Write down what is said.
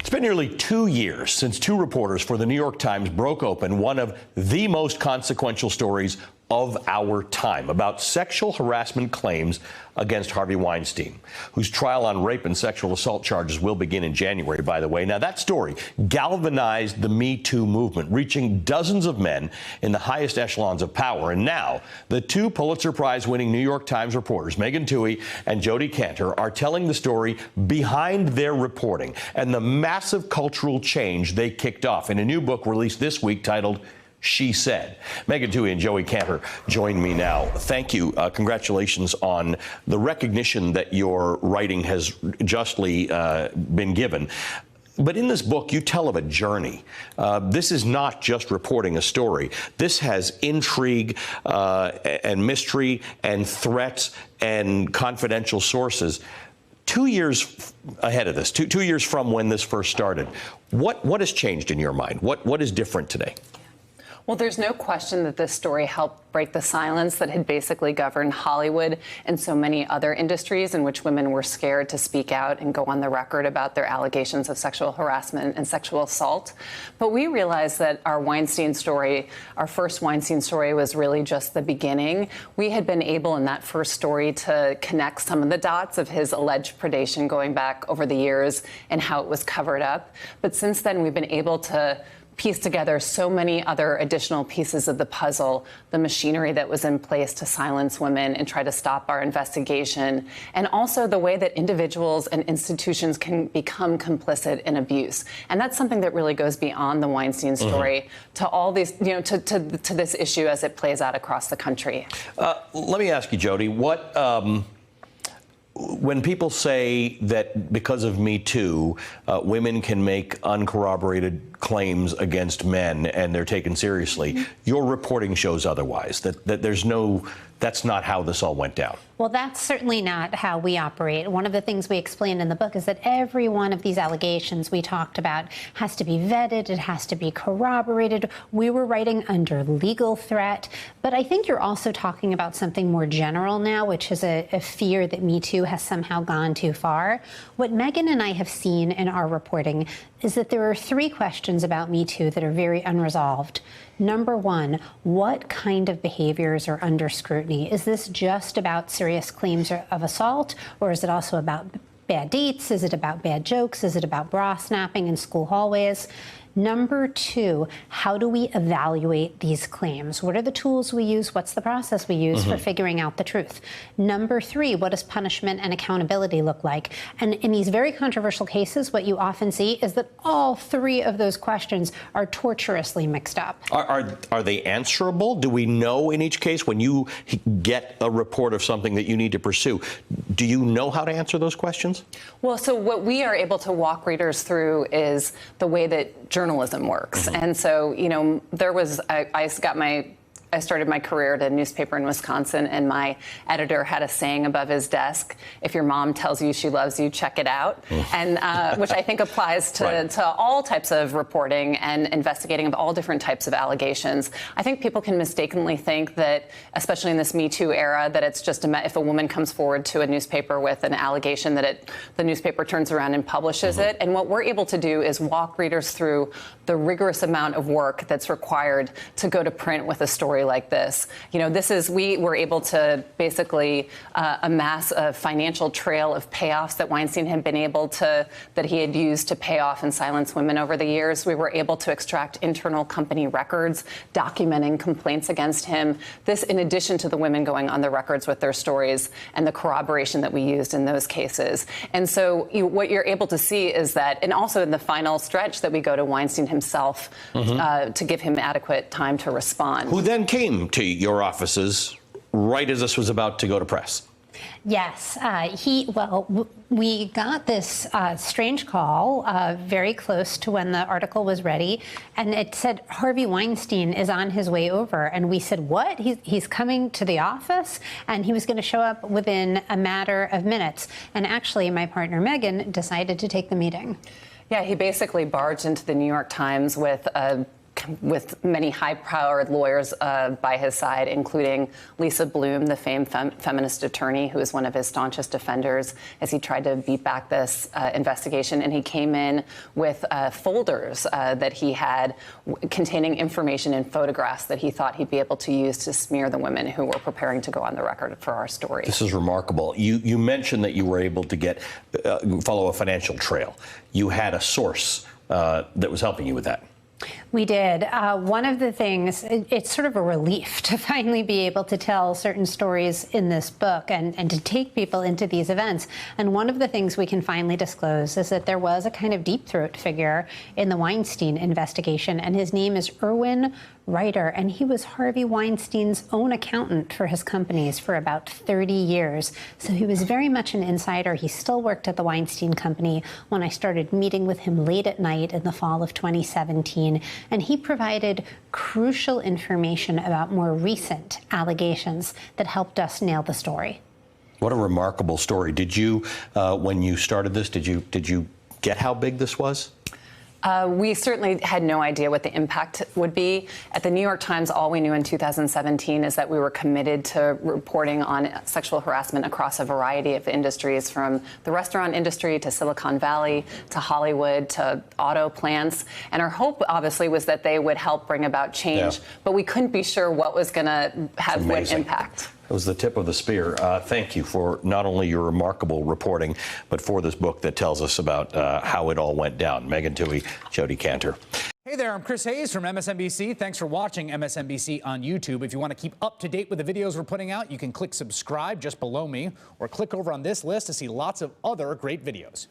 It's been nearly 2 years since two reporters for the New York Times broke open one of the most consequential stories of our time about sexual harassment claims against Harvey Weinstein, whose trial on rape and sexual assault charges will begin in January, by the way. Now, that story galvanized the Me Too movement, reaching dozens of men in the highest echelons of power. And now the two Pulitzer Prize-winning New York Times reporters, Megan Twohey and Jodi Kantor, are telling the story behind their reporting and the massive cultural change they kicked off in a new book released this week titled She Said. Megan Twohey and Jodi Kantor join me now. Thank you. Congratulations on the recognition that your writing has justly been given. But in this book, you tell of a journey. This is not just reporting a story. This has intrigue and mystery and threats and confidential sources. 2 years ahead of this, two years from when this first started, what has changed in your mind? What is different today? Well, there's no question that this story helped break the silence that had basically governed Hollywood and so many other industries in which women were scared to speak out and go on the record about their allegations of sexual harassment and sexual assault. But we realized that our Weinstein story, our first Weinstein story, was really just the beginning. We had been able in that first story to connect some of the dots of his alleged predation going back over the years and how it was covered up. But since then, we've been able to piece together so many other additional pieces of the puzzle, the machinery that was in place to silence women and try to stop our investigation, and also the way that individuals and institutions can become complicit in abuse. And that's something that really goes beyond the Weinstein story to all these, to this issue as it plays out across the country. Let me ask you, Jodi, when people say that because of Me Too, women can make uncorroborated claims against men and they're taken seriously, your reporting shows otherwise, that's not how this all went down. Well, that's certainly not how we operate. One of the things we explained in the book is that every one of these allegations we talked about has to be vetted, it has to be corroborated. We were writing under legal threat. But I think you're also talking about something more general now, which is a fear that Me Too has somehow gone too far. What Megan and I have seen in our reporting is that there are three questions about Me Too that are very unresolved. Number one, what kind of behaviors are under scrutiny? Is this just about serious claims of assault, or is it also about bad dates? Is it about bad jokes? Is it about bra snapping in school hallways? Number two, how do we evaluate these claims? What are the tools we use? What's the process we use for figuring out the truth? Number three, what does punishment and accountability look like? And in these very controversial cases, what you often see is that all three of those questions are torturously mixed up. Are they answerable? Do we know in each case, when you get a report of something that you need to pursue, do you know how to answer those questions? Well, so what we are able to walk readers through is the way that journalism works. And so, I started my career at a newspaper in Wisconsin, and my editor had a saying above his desk: if your mom tells you she loves you, check it out. And which I think applies to all types of reporting and investigating of all different types of allegations. I think people can mistakenly think that, especially in this Me Too era, that it's just if a woman comes forward to a newspaper with an allegation that the newspaper turns around and publishes it. And what we're able to do is walk readers through the rigorous amount of work that's required to go to print with a story like this. We were able to basically amass a financial trail of payoffs that Weinstein had that he had used to pay off and silence women over the years. We were able to extract internal company records documenting complaints against him. This, in addition to the women going on the records with their stories and the corroboration that we used in those cases. And so what you're able to see is that, and also in the final stretch, that we go to Weinstein himself to give him adequate time to respond. Who then came to your offices right as this was about to go to press? Yes, we got this strange call very close to when the article was ready, and it said Harvey Weinstein is on his way over. And we said, what? He's coming to the office? And he was going to show up within a matter of minutes. And actually, my partner Megan decided to take the meeting. Yeah, he basically barged into the New York Times with a with many high-powered lawyers by his side, including Lisa Bloom, the famed feminist attorney, who is one of his staunchest defenders, as he tried to beat back this investigation. And he came in with folders that he had containing information and photographs that he thought he'd be able to use to smear the women who were preparing to go on the record for our story. This is remarkable. You mentioned that you were able to follow a financial trail. You had a source that was helping you with that. We did. One of the things, it's sort of a relief to finally be able to tell certain stories in this book and to take people into these events. And one of the things we can finally disclose is that there was a kind of deep throat figure in the Weinstein investigation, and his name is Erwin Ryder, and he was Harvey Weinstein's own accountant for his companies for about 30 years. So he was very much an insider. He still worked at the Weinstein Company when I started meeting with him late at night in the fall of 2017. And he provided crucial information about more recent allegations that helped us nail the story. What a remarkable story. Did you, when you started this, did you get how big this was? We certainly had no idea what the impact would be. At the New York Times, all we knew in 2017 is that we were committed to reporting on sexual harassment across a variety of industries, from the restaurant industry to Silicon Valley to Hollywood to auto plants. And our hope, obviously, was that they would help bring about change, but we couldn't be sure what was going to have what impact. It was the tip of the spear. Thank you for not only your remarkable reporting, but for this book that tells us about how it all went down. Megan Twohey, Jodi Kantor. Hey there, I'm Chris Hayes from MSNBC. Thanks for watching MSNBC on YouTube. If you want to keep up to date with the videos we're putting out, you can click subscribe just below me, or click over on this list to see lots of other great videos.